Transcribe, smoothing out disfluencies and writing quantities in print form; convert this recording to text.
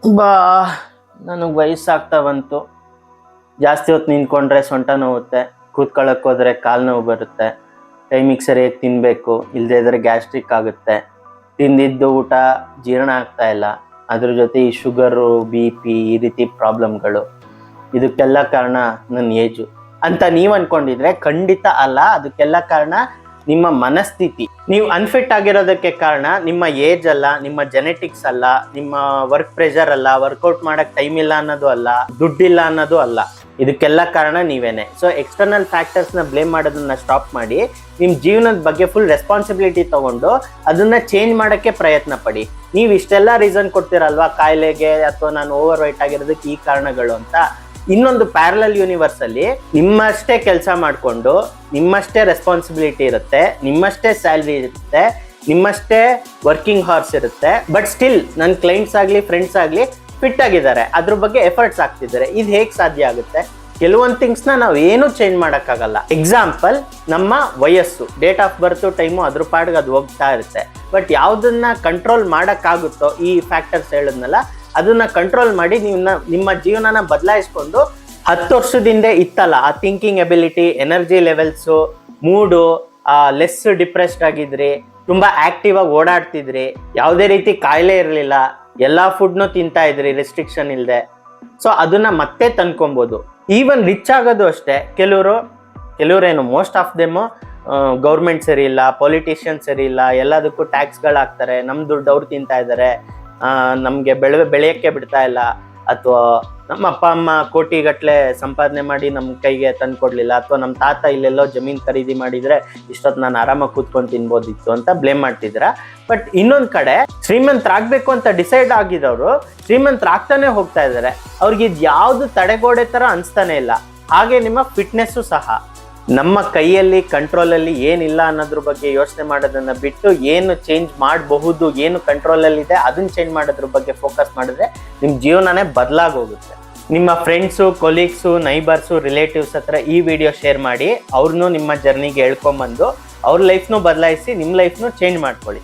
ಬಾ ನನಗೆ ವಯಸ್ಸಾಗ್ತಾ ಬಂತು. ಜಾಸ್ತಿ ಹೊತ್ತು ನಿಂತ್ಕೊಂಡ್ರೆ ಸೊಂಟ ನೋವುತ್ತೆ, ಕೂತ್ಕೊಳ್ಳೋಕೆ ಹೋದ್ರೆ ಕಾಲು ನೋವು ಬರುತ್ತೆ, ಟೈಮಿಗೆ ಸರಿಯಾಗಿ ತಿನ್ನಬೇಕು, ಇಲ್ಲದೇ ಇದ್ರೆ ಗ್ಯಾಸ್ಟ್ರಿಕ್ ಆಗುತ್ತೆ, ತಿಂದಿದ್ದು ಊಟ ಜೀರ್ಣ ಆಗ್ತಾ ಇಲ್ಲ, ಅದ್ರ ಜೊತೆ ಈ ಶುಗರು BP ಈ ರೀತಿ ಪ್ರಾಬ್ಲಮ್ಗಳು. ಇದಕ್ಕೆಲ್ಲ ಕಾರಣ ನನ್ನ ಏಜು ಅಂತ ನೀವು ಅನ್ಕೊಂಡಿದ್ರೆ ಖಂಡಿತ ಅಲ್ಲ. ಅದಕ್ಕೆಲ್ಲ ಕಾರಣ ನಿಮ್ಮ ಮನಸ್ಥಿತಿ. ನೀವು ಅನ್ಫಿಟ್ ಆಗಿರೋದಕ್ಕೆ ಕಾರಣ ನಿಮ್ಮ ಏಜ್ ಅಲ್ಲ, ನಿಮ್ಮ ಜೆನೆಟಿಕ್ಸ್ ಅಲ್ಲ, ನಿಮ್ಮ ವರ್ಕ್ ಪ್ರೆಷರ್ ಅಲ್ಲ, ವರ್ಕೌಟ್ ಮಾಡಕ್ ಟೈಮ್ ಇಲ್ಲ ಅನ್ನೋದು ಅಲ್ಲ, ದುಡ್ಡಿಲ್ಲ ಅನ್ನೋದು ಅಲ್ಲ. ಇದಕ್ಕೆಲ್ಲ ಕಾರಣ ನೀವೇನೆ. ಸೊ ಎಕ್ಸ್ಟರ್ನಲ್ ಫ್ಯಾಕ್ಟರ್ಸ್ನ ಬ್ಲೇಮ್ ಮಾಡೋದನ್ನ ಸ್ಟಾಪ್ ಮಾಡಿ ನಿಮ್ಮ ಜೀವನದ ಬಗ್ಗೆ ಫುಲ್ ರೆಸ್ಪಾನ್ಸಿಬಿಲಿಟಿ ತಗೊಂಡು ಅದನ್ನ ಚೇಂಜ್ ಮಾಡೋಕ್ಕೆ ಪ್ರಯತ್ನ ಪಡಿ. ನೀವು ಇಷ್ಟೆಲ್ಲ ರೀಸನ್ ಕೊಡ್ತೀರಲ್ವಾ, ಕಾಯಿಲೆಗೆ ಅಥವಾ ನಾನು ಓವರ್ ವೈಟ್ ಆಗಿರೋದಕ್ಕೆ ಈ ಕಾರಣಗಳು ಅಂತ. ಇನ್ನೊಂದು ಪ್ಯಾರಲಲ್ ಯೂನಿವರ್ಸ್ ಅಲ್ಲಿ ನಿಮ್ಮಷ್ಟೇ ಕೆಲಸ ಮಾಡಿಕೊಂಡು ನಿಮ್ಮಷ್ಟೇ ರೆಸ್ಪಾನ್ಸಿಬಿಲಿಟಿ ಇರುತ್ತೆ, ನಿಮ್ಮಷ್ಟೇ ಸ್ಯಾಲ್ರಿ ಇರುತ್ತೆ, ನಿಮ್ಮಷ್ಟೇ ವರ್ಕಿಂಗ್ ಹಾರ್ಸ್ ಇರುತ್ತೆ, ಬಟ್ ಸ್ಟಿಲ್ ನನ್ನ ಕ್ಲೈಂಟ್ಸ್ ಆಗಲಿ ಫ್ರೆಂಡ್ಸ್ ಆಗಲಿ ಫಿಟ್ ಆಗಿದ್ದಾರೆ, ಅದ್ರ ಬಗ್ಗೆ ಎಫರ್ಟ್ಸ್ ಆಗ್ತಿದ್ದಾರೆ. ಇದು ಹೇಗೆ ಸಾಧ್ಯ ಆಗುತ್ತೆ? ಕೆಲವೊಂದು ಥಿಂಗ್ಸ್ನ ನಾವು ಏನೂ ಚೇಂಜ್ ಮಾಡೋಕ್ಕಾಗಲ್ಲ. ಎಕ್ಸಾಂಪಲ್, ನಮ್ಮ ವಯಸ್ಸು, ಡೇಟ್ ಆಫ್ ಬರ್ತ್ ಟೈಮು ಅದ್ರ ಪಾಡಿಗೆ ಅದು ಹೋಗ್ತಾ ಇರುತ್ತೆ. ಬಟ್ ಯಾವುದನ್ನ ಕಂಟ್ರೋಲ್ ಮಾಡೋಕ್ಕಾಗುತ್ತೋ, ಈ ಫ್ಯಾಕ್ಟರ್ಸ್ ಹೇಳಿದ್ನಲ್ಲ, ಅದನ್ನ ಕಂಟ್ರೋಲ್ ಮಾಡಿ ನೀವು ನಿಮ್ಮ ಜೀವನನ ಬದಲಾಯಿಸ್ಕೊಂಡು 10 ವರ್ಷದಿಂದ ಇತ್ತಲ್ಲ ಆ ಥಿಂಕಿಂಗ್ ಎಬಿಲಿಟಿ, ಎನರ್ಜಿ ಲೆವೆಲ್ಸು, ಮೂಡು, ಲೆಸ್ ಡಿಪ್ರೆಸ್ಡ್ ಆಗಿದ್ರಿ, ತುಂಬಾ ಆಕ್ಟಿವ್ ಆಗಿ ಓಡಾಡ್ತಿದ್ರಿ, ಯಾವುದೇ ರೀತಿ ಕಾಯಿಲೆ ಇರಲಿಲ್ಲ, ಎಲ್ಲಾ ಫುಡ್ನು ತಿಂತಾ ಇದ್ರಿ ರೆಸ್ಟ್ರಿಕ್ಷನ್ ಇಲ್ಲದೆ. ಸೊ ಅದನ್ನ ಮತ್ತೆ ತಂದ್ಕೊಬೋದು. ಈವನ್ ರಿಚ್ ಆಗೋದು ಅಷ್ಟೇ. ಕೆಲವರೇನು ಮೋಸ್ಟ್ ಆಫ್ ದೆಮ್ ಗೌರ್ಮೆಂಟ್ ಸರಿ ಇಲ್ಲ, ಪೊಲಿಟಿಷಿಯನ್ ಸರಿ ಇಲ್ಲ, ಎಲ್ಲದಕ್ಕೂ ಟ್ಯಾಕ್ಸ್ಗಳು ಹಾಕ್ತಾರೆ, ನಮ್ಮ ದುಡ್ಡು ಅವ್ರು ತಿಂತಾ ಇದ್ದಾರೆ, ನಮಗೆ ಬೆಳೆಯೋಕ್ಕೆ ಬಿಡ್ತಾ ಇಲ್ಲ, ಅಥವಾ ನಮ್ಮ ಅಪ್ಪ ಅಮ್ಮ ಕೋಟಿಗಟ್ಟಲೆ ಸಂಪಾದನೆ ಮಾಡಿ ನಮ್ಮ ಕೈಗೆ ತಂದು ಕೊಡಲಿಲ್ಲ, ಅಥವಾ ನಮ್ಮ ತಾತ ಇಲ್ಲೆಲ್ಲೋ ಜಮೀನು ಖರೀದಿ ಮಾಡಿದರೆ ಇಷ್ಟೊತ್ತು ನಾನು ಆರಾಮಾಗಿ ಕೂತ್ಕೊಂಡು ತಿನ್ಬೋದಿತ್ತು ಅಂತ ಬ್ಲೇಮ್ ಮಾಡ್ತಿದ್ದೀರಾ. ಬಟ್ ಇನ್ನೊಂದು ಕಡೆ ಶ್ರೀಮಂತರಾಗಬೇಕು ಅಂತ ಡಿಸೈಡ್ ಆಗಿದವರು ಶ್ರೀಮಂತರಾಗ್ತಾನೆ ಹೋಗ್ತಾ ಇದ್ದಾರೆ. ಅವ್ರಿಗೆ ಇದು ಯಾವುದು ತಡೆಗೋಡೆ ಥರ ಅನಿಸ್ತಾನೆ ಇಲ್ಲ. ಹಾಗೆ ನಿಮ್ಮ ಫಿಟ್ನೆಸ್ಸು ಸಹ. ನಮ್ಮ ಕೈಯಲ್ಲಿ ಕಂಟ್ರೋಲಲ್ಲಿ ಏನಿಲ್ಲ ಅನ್ನೋದ್ರ ಬಗ್ಗೆ ಯೋಚನೆ ಮಾಡೋದನ್ನ ಬಿಟ್ಟು ಏನು ಚೇಂಜ್ ಮಾಡಬಹುದು, ಏನು ಕಂಟ್ರೋಲಲ್ಲಿದೆ ಅದನ್ನ ಚೇಂಜ್ ಮಾಡೋದ್ರ ಬಗ್ಗೆ ಫೋಕಸ್ ಮಾಡಿದ್ರೆ ನಿಮ್ಮ ಜೀವನನೇ ಬದಲಾಗೋಗುತ್ತೆ. ನಿಮ್ಮ ಫ್ರೆಂಡ್ಸು, ಕೊಲೀಗ್ಸು, ನೈಬರ್ಸು, ರಿಲೇಟಿವ್ಸ್ ಹತ್ರ ಈ ವಿಡಿಯೋ ಶೇರ್ ಮಾಡಿ ಅವ್ರನ್ನೂ ನಿಮ್ಮ ಜರ್ನಿಗೆ ಹೇಳ್ಕೊಂಬಂದು ಅವ್ರ ಲೈಫ್ನೂ ಬದಲಾಯಿಸಿ ನಿಮ್ಮ ಲೈಫ್ನೂ ಚೇಂಜ್ ಮಾಡ್ಕೊಳ್ಳಿ.